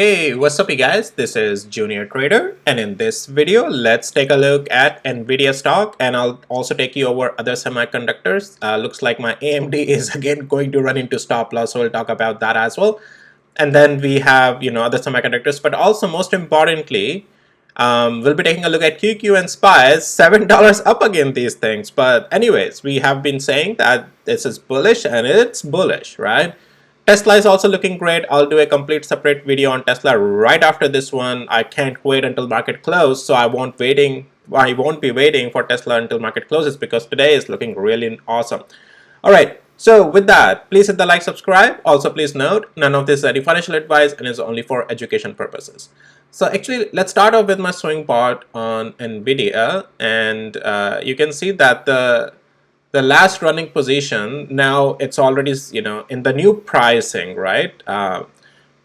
Hey, what's up you guys? This is Junior Trader, and in this video let's take a look at Nvidia stock, and I'll also take you over other semiconductors. Looks like my AMD is again going to run into stop loss, so we'll talk about that as well. And then we have other semiconductors, but also most importantly, we'll be taking a look at QQ and SPYs. $7 up again these things. But anyways, we have been saying that this is bullish, and it's bullish, right? Tesla is also looking great. I'll do a complete separate video on Tesla right after this one. I can't wait until market close, so I won't be waiting for Tesla until market closes, because today is looking really awesome. All right, so with that, please hit the like, subscribe. Also, please note, none of this is any financial advice and is only for education purposes. So actually, let's start off with my swing part on Nvidia, and you can see that the last running position, now it's already in the new pricing, right?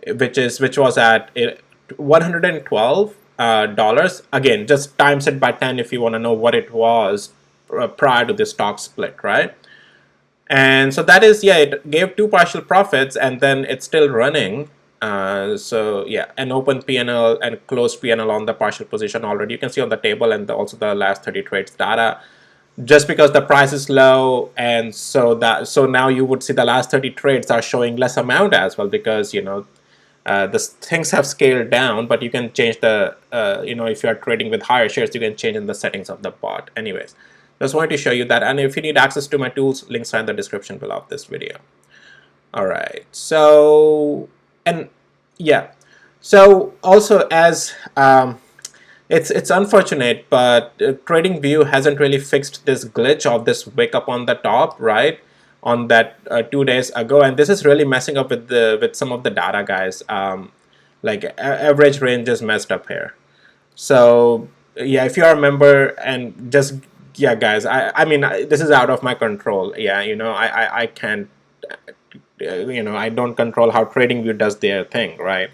Which was at $112. Again, just times it by 10 if you want to know what it was prior to the stock split, right? And so that is, yeah, it gave two partial profits, and then it's still running. So yeah, an open PNL and closed PNL on the partial position already. You can see on the table, and also the last 30 trades data. Just because the price is low, and so now you would see the last 30 trades are showing less amount as well, because the things have scaled down, but you can change the if you are trading with higher shares, you can change in the settings of the bot. Anyways, just wanted to show you that, and if you need access to my tools, links are in the description below of this video. All right, so, and yeah, so also as it's unfortunate, but TradingView hasn't really fixed this glitch of this wick up on the top, right? On that 2 days ago, and this is really messing up with some of the data, guys. Like average range is messed up here. So yeah, if you remember, and just yeah, guys, I mean this is out of my control. Yeah, I can't. I don't control how TradingView does their thing, right?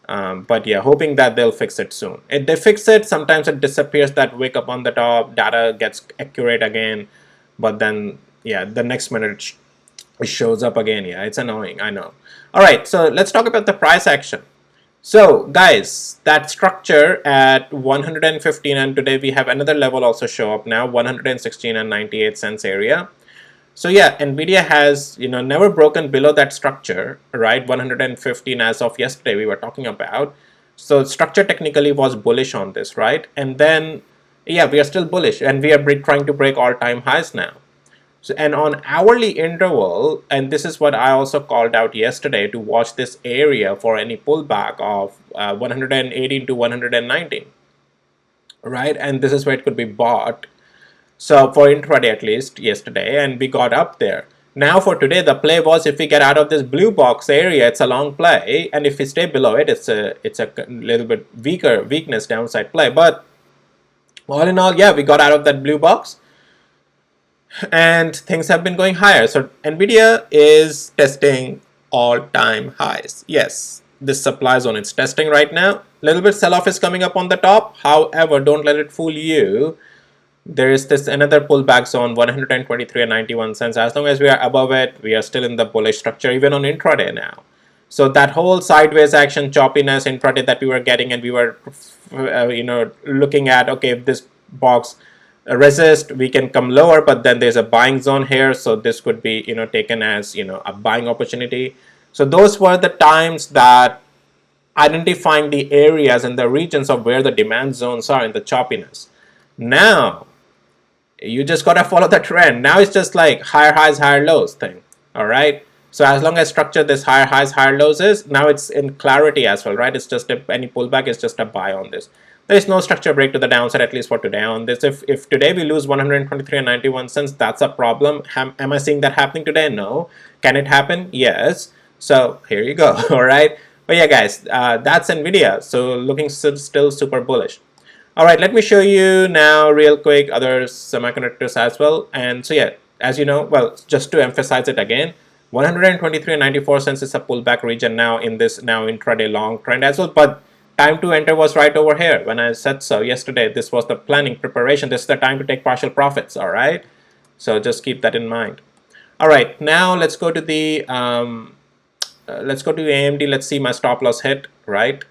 But yeah, hoping that they'll fix it soon. If they fix it, sometimes it disappears, that wick up on the top, data gets accurate again, but then yeah, the next minute it shows up again. Yeah, it's annoying, I know. All right, so let's talk about the price action. So guys, that structure at 115, and today we have another level also show up now, 116 and 98 cents area. So yeah, Nvidia has never broken below that structure, right? 115 as of yesterday we were talking about. So structure technically was bullish on this, right? And then yeah, we are still bullish, and we are trying to break all-time highs now. So, and on hourly interval, and this is what I also called out yesterday, to watch this area for any pullback of 118 to 119, right? And this is where it could be bought. So for intraday at least yesterday, and we got up there. Now for today, the play was, if we get out of this blue box area, it's a long play, and if we stay below it, it's a little bit weakness downside play. But all in all, yeah, we got out of that blue box, and things have been going higher. So Nvidia is testing all-time highs. Yes, this supply zone it's testing right now. Little bit sell-off is coming up on the top. However, don't let it fool you. There is this another pullback zone, 123 and 91 cents. As long as we are above it, we are still in the bullish structure, even on intraday now. So that whole sideways action, choppiness intraday that we were getting, and we were looking at, okay, if this box resist, we can come lower, but then there's a buying zone here, so this could be taken as a buying opportunity. So those were the times that identifying the areas and the regions of where the demand zones are in the choppiness. Now you just gotta follow the trend. Now it's just like higher highs, higher lows thing. All right. So as long as structure this higher highs, higher lows is, now it's in clarity as well, right? It's just any pullback is just a buy on this. There is no structure break to the downside, at least for today on this. If today we lose 123 and 91 cents, that's a problem. Am I seeing that happening today? No. Can it happen? Yes. So here you go. All right. But yeah, guys, that's Nvidia. So looking still super bullish. All right, let me show you now real quick other semiconductors as well. And so yeah, as you know, well, just to emphasize it again, 123 and 94 cents is a pullback region now in this intraday long trend as well. But time to enter was right over here. When I said so yesterday, this was the planning preparation. This is the time to take partial profits. All right, so just keep that in mind. All right, now let's go to the let's go to AMD. Let's see my stop loss hit, right?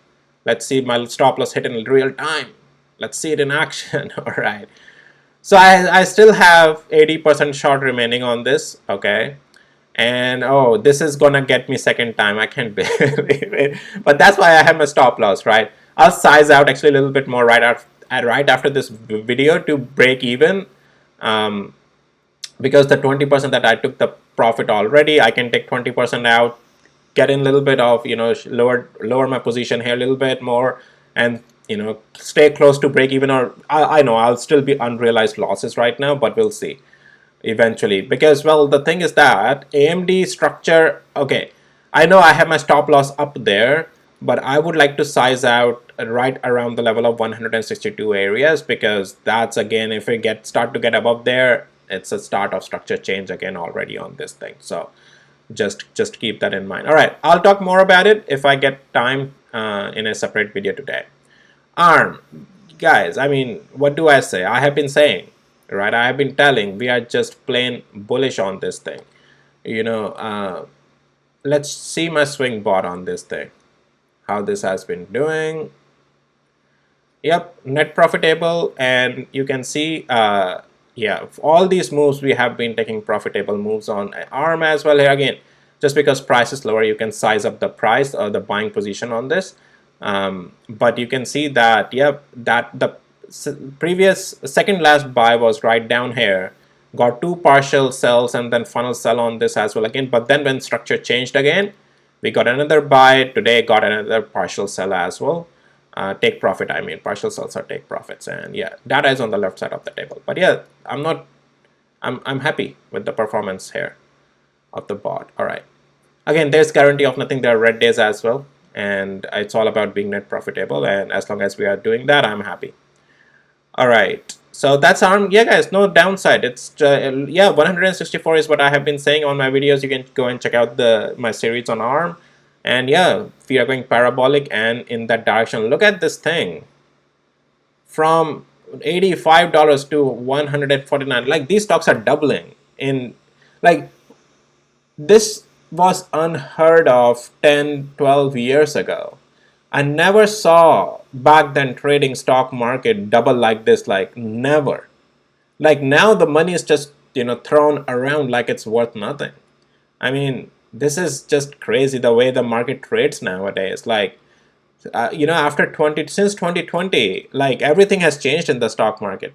Let's see my stop loss hit in real time. Let's see it in action. All right. So I still have 80% short remaining on this, okay? And oh, this is gonna get me second time. I can't believe it. But that's why I have my stop loss, right? I'll size out actually a little bit more right after this video to break even. Um, because the 20% that I took the profit already, I can take 20% out, get in a little bit of, lower my position here a little bit more, and stay close to break even. Or I know I'll still be unrealized losses right now, but we'll see eventually. Because, well, the thing is that AMD structure, okay, I know I have my stop loss up there, but I would like to size out right around the level of 162 areas, because that's, again, if we start to get above there, it's a start of structure change again already on this thing. So just keep that in mind. All right, I'll talk more about it if I get time in a separate video today. ARM, guys, I mean, what do I say? I have been saying, right? I have been telling we are just plain bullish on this thing. Let's see my swing bot on this thing, how this has been doing. Yep, net profitable, and you can see, yeah, all these moves we have been taking profitable moves on ARM as well. Here again, just because price is lower, you can size up the price or the buying position on this. But you can see that, yep, that the previous second last buy was right down here, got two partial sells and then funnel sell on this as well again. But then when structure changed again, we got another buy today, got another partial sell as well. Take profit, I mean, partial sells are take profits, and yeah, data is on the left side of the table. But yeah, I'm happy with the performance here of the bot. All right, again, there's guarantee of nothing. There are red days as well, and it's all about being net profitable, and as long as we are doing that, I'm happy. All right, so that's ARM. Yeah, guys, no downside. It's yeah, 164 is what I have been saying on my videos. You can go and check out my series on ARM. And yeah, we are going parabolic and in that direction. Look at this thing, from $85 to 149. Like, these stocks are doubling in, like, this was unheard of 10, 12 years ago. I never saw back then trading stock market double like this, like never. Like, now the money is just, thrown around like it's worth nothing. I mean, this is just crazy the way the market trades nowadays. Like, since 2020, like, everything has changed in the stock market.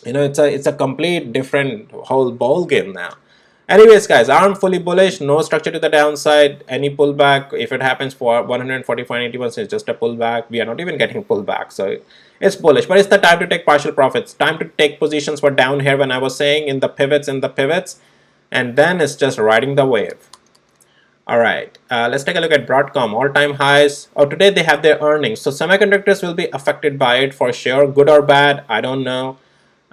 It's a complete different whole ball game now. Anyways, guys, I'm fully bullish, no structure to the downside. Any pullback, if it happens for 145.81, it's just a pullback. We are not even getting pullback, so it's bullish. But it's the time to take partial profits, time to take positions for down here when I was saying in the pivots, and then it's just riding the wave. All right, let's take a look at Broadcom, all-time highs. Oh, today they have their earnings, so semiconductors will be affected by it for sure, good or bad, I don't know.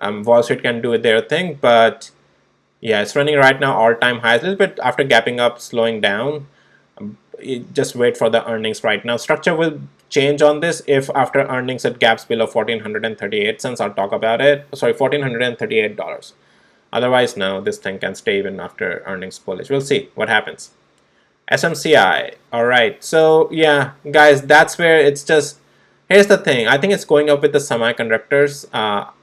Wall Street can do their thing, but yeah, it's running right now all-time highs, a little bit after gapping up, slowing down. Just wait for the earnings right now. Structure will change on this if after earnings it gaps below 1438 cents. I'll talk about it. Sorry, $1,438. Otherwise, no, this thing can stay even after earnings bullish. We'll see what happens. SMCI. All right. So yeah, guys, that's where it's just, here's the thing. I think it's going up with the semiconductors,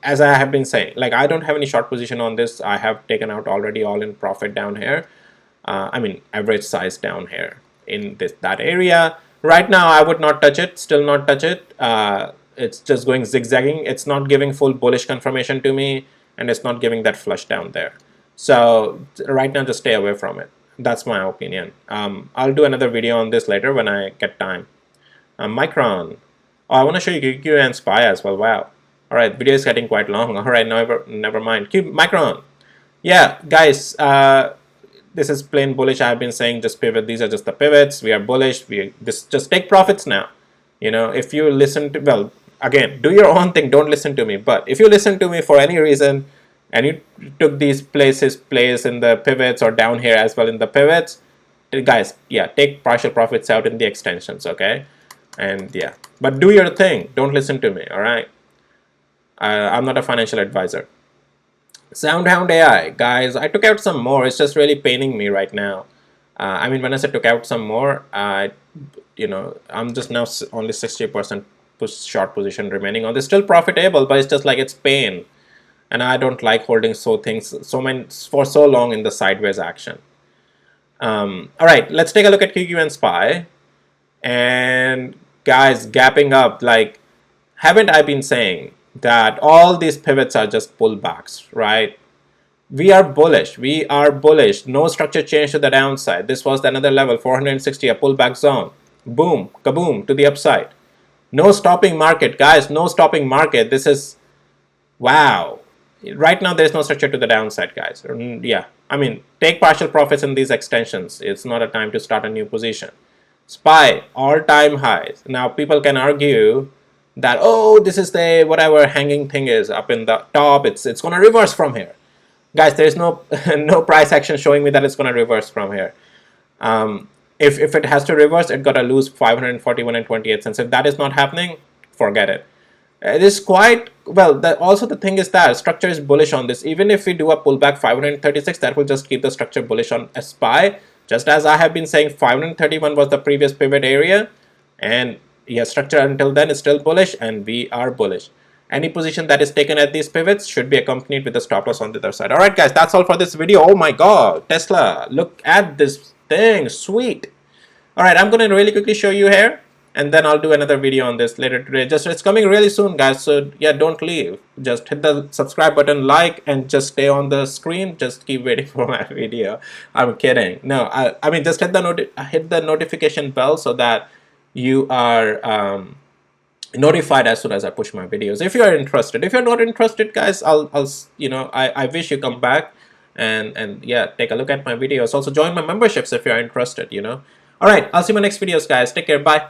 as I have been saying. Like, I don't have any short position on this. I have taken out already all in profit down here. I mean, average size down here in that area. Right now, I would not touch it. Still not touch it. It's just going zigzagging. It's not giving full bullish confirmation to me, and it's not giving that flush down there. So right now, just stay away from it. That's my opinion. I'll do another video on this later when I get time. Micron. Oh, I want to show you QQQ and SPY as well. Wow. All right, video is getting quite long. All right, never mind. Micron. Yeah, guys, this is plain bullish. I've been saying just pivot. These are just the pivots. We are bullish. Just take profits now. If you listen to, well, again, do your own thing. Don't listen to me. But if you listen to me for any reason, and you took these plays in the pivots or down here as well in the pivots, guys, yeah, take partial profits out in the extensions, okay? And yeah, but do your thing. Don't listen to me, all right? I'm not a financial advisor. SoundHound AI, guys, I took out some more. It's just really paining me right now. I mean, when I said took out some more, I'm just now only 60% short position remaining on this. Still profitable, but it's just like it's pain, and I don't like holding things for so long in the sideways action. All right, let's take a look at QQ and SPY. And guys, gapping up, like, haven't I been saying that all these pivots are just pullbacks, right? We are bullish. We are bullish. No structure change to the downside. This was another level, 460, a pullback zone. Boom, kaboom, to the upside. No stopping market, guys. No stopping market. This is, wow. Right now, there's no structure to the downside, guys. Yeah, I mean, take partial profits in these extensions. It's not a time to start a new position. SPY, all-time highs. Now, people can argue that, oh, this is the whatever hanging thing is up in the top. It's going to reverse from here. Guys, there's no no price action showing me that it's going to reverse from here. If it has to reverse, it got to lose 541 and 28 cents. If that is not happening, forget it. It is quite well. Also, the thing is that structure is bullish on this. Even if we do a pullback 536, that will just keep the structure bullish on SPY. Just as I have been saying, 531 was the previous pivot area, and yeah, structure until then is still bullish, and we are bullish. Any position that is taken at these pivots should be accompanied with a stop loss on the other side. All right, guys, that's all for this video. Oh my God, Tesla! Look at this thing, sweet. All right, I'm gonna really quickly show you here, and then I'll do another video on this later today. Just it's coming really soon, guys. So yeah, don't leave. Just hit the subscribe button, like, and just stay on the screen. Just keep waiting for my video. I'm kidding. No, I mean just hit the notification bell so that you are notified as soon as I push my videos. If you are interested, if you're not interested, guys, I wish you come back and yeah, take a look at my videos. Also join my memberships if you're interested. All right, I'll see you in my next videos, guys. Take care. Bye.